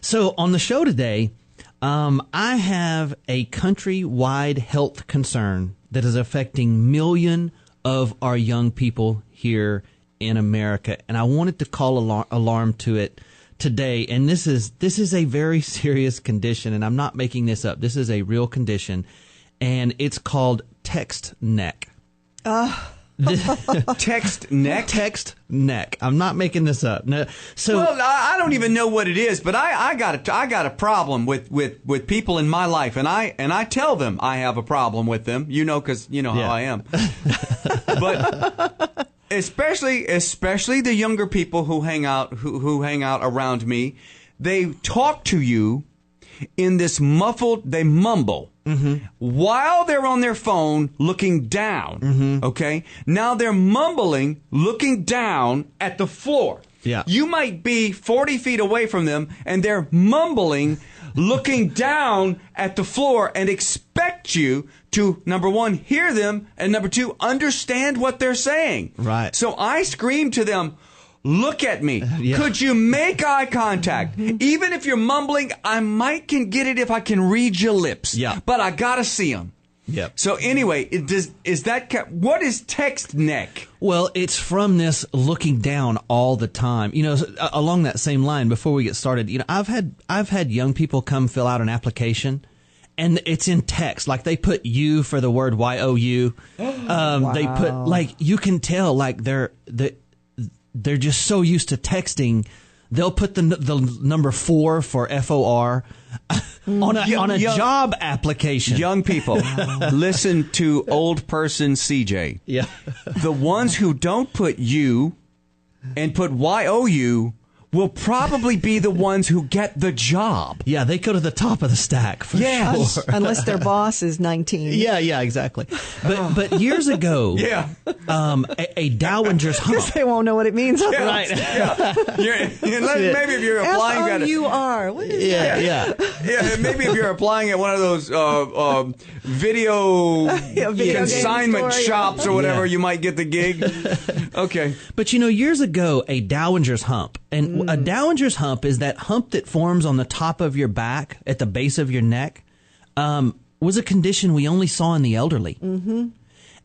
So on the show today, I have a countrywide health concern that is affecting millions of our young people here in America, and I wanted to call alarm to it today. And this is a very serious condition, and I'm not making this up. This is a real condition, and it's called text neck. Text neck? Text neck. I'm not making this up. No, well, I don't even know what it is, but I got a problem with people in my life, and I tell them I have a problem with them. Because how I am. But especially the younger people who hang out around me, they talk to you in this muffled. They mumble. Mm-hmm. While they're on their phone looking down, mm-hmm. Okay? Now they're mumbling, looking down at the floor. Yeah. You might be 40 feet away from them, and they're mumbling, looking down at the floor, and expect you to, number one, hear them, and number two, understand what they're saying. Right. So I scream to them, look at me. Yeah. Could you make eye contact? Even if you're mumbling, I can get it if I can read your lips. Yeah. But I gotta see them. Yep. So anyway, what is text neck? Well, it's from this looking down all the time. Along that same line, before we get started, I've had young people come fill out an application, and it's in text. Like, they put you for the word YOU. Wow. They put, you can tell, they're just so used to texting. They'll put the number 4 for FOR on a job application. Young people, listen to old person CJ. Yeah. The ones who don't put you and put YOU will probably be the ones who get the job. Yeah, they go to the top of the stack for sure. Unless their boss is 19. Yeah, exactly. But years ago, yeah, a Dowager's hump. They won't know what it means. Yeah, Right. Yeah. Maybe if you're applying FOUR. What is that? Yeah, maybe if you're applying at one of those video consignment shops or whatever, you might get the gig. Okay. But years ago, a Dowager's hump, and a Dowager's hump is that hump that forms on the top of your back at the base of your neck, was a condition we only saw in the elderly. Mm-hmm.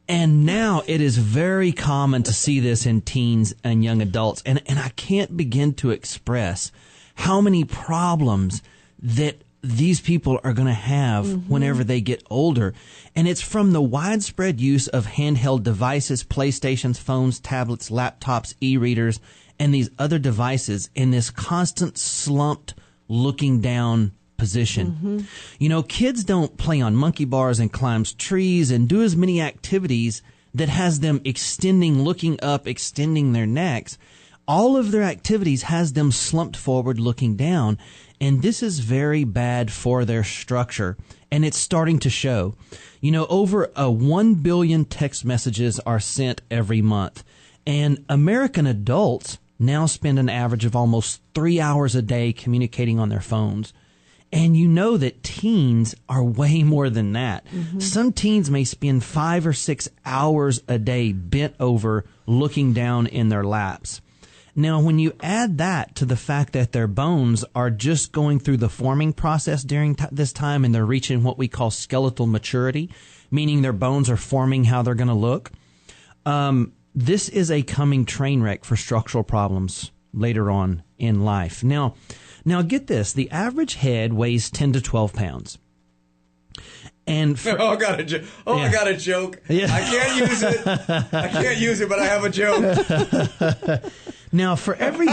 And now it is very common to see this in teens and young adults. And I can't begin to express how many problems that these people are going to have mm-hmm. whenever they get older. And it's from the widespread use of handheld devices, PlayStations, phones, tablets, laptops, e-readers, and these other devices in this constant slumped looking down position. Mm-hmm. Kids don't play on monkey bars and climb trees and do as many activities that has them looking up, extending their necks. All of their activities has them slumped forward, looking down. And this is very bad for their structure. And it's starting to show. Over 1 billion text messages are sent every month. And American adults now spend an average of almost 3 hours a day communicating on their phones. And that teens are way more than that. Mm-hmm. Some teens may spend 5 or 6 hours a day bent over looking down in their laps. Now, when you add that to the fact that their bones are just going through the forming process during this time, and they're reaching what we call skeletal maturity, meaning their bones are forming how they're going to look, this is a coming train wreck for structural problems later on in life. Now get this. The average head weighs 10 to 12 pounds. And I got a joke. Yeah. I can't use it, but I have a joke. Now, for every... In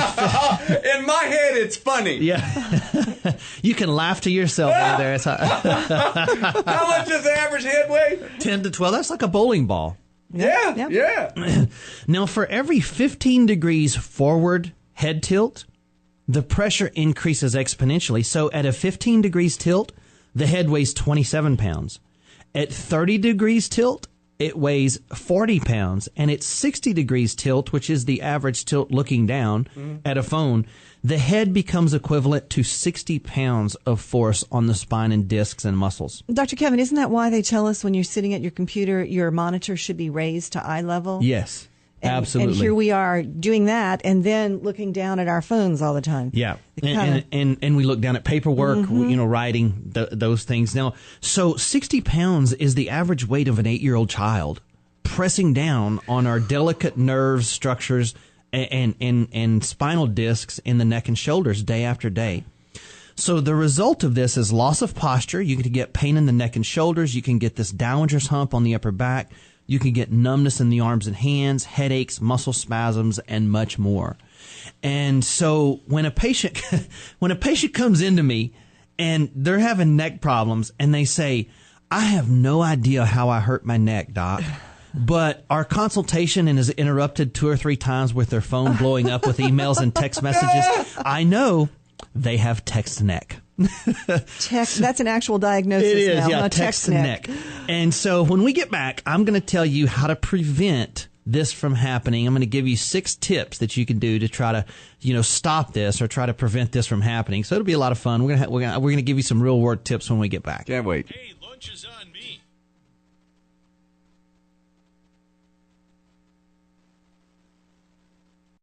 my head, it's funny. Yeah. You can laugh to yourself right there. How much does the average head weigh? 10 to 12. That's like a bowling ball. Yeah. Now, for every 15 degrees forward head tilt, the pressure increases exponentially. So at a 15 degrees tilt, the head weighs 27 pounds. At 30 degrees tilt, it weighs 40 pounds. And at 60 degrees tilt, which is the average tilt looking down at a phone, the head becomes equivalent to 60 pounds of force on the spine and discs and muscles. Dr. Kevin, isn't that why they tell us when you're sitting at your computer, your monitor should be raised to eye level? Yes. Absolutely. And here we are doing that and then looking down at our phones all the time. Yeah. It And we look down at paperwork, writing those things. Now, so 60 pounds is the average weight of an 8-year-old child, pressing down on our delicate nerves, structures, and spinal discs in the neck and shoulders day after day. So the result of this is loss of posture. You can get pain in the neck and shoulders. You can get this Dowanger's hump on the upper back. You can get numbness in the arms and hands, headaches, muscle spasms, and much more. And so when a patient comes into me and they're having neck problems and they say, I have no idea how I hurt my neck, doc, but our consultation is interrupted 2 or 3 times with their phone blowing up with emails and text messages, I know they have text neck. That's an actual diagnosis It is, now. yeah, No, text neck. And so when we get back, I'm going to tell you how to prevent this from happening. I'm going to give you 6 tips that you can do to try to, stop this or try to prevent this from happening. So it'll be a lot of fun. We're going to give you some real world tips when we get back. Can't wait. Hey, lunch is on.